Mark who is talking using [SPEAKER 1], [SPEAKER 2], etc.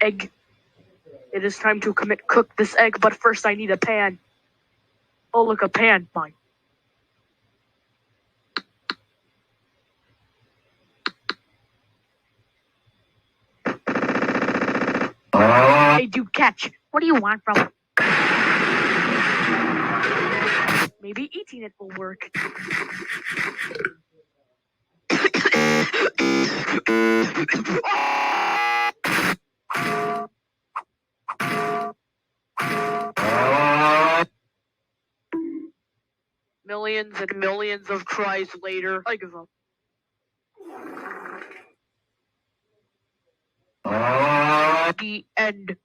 [SPEAKER 1] Egg. It is time to cook this egg, but first I need a pan. Oh, look, a pan. Mine. Hey, dude, catch. What do you want from it? Maybe eating it will work. Millions and millions of tries later, I give up. The end.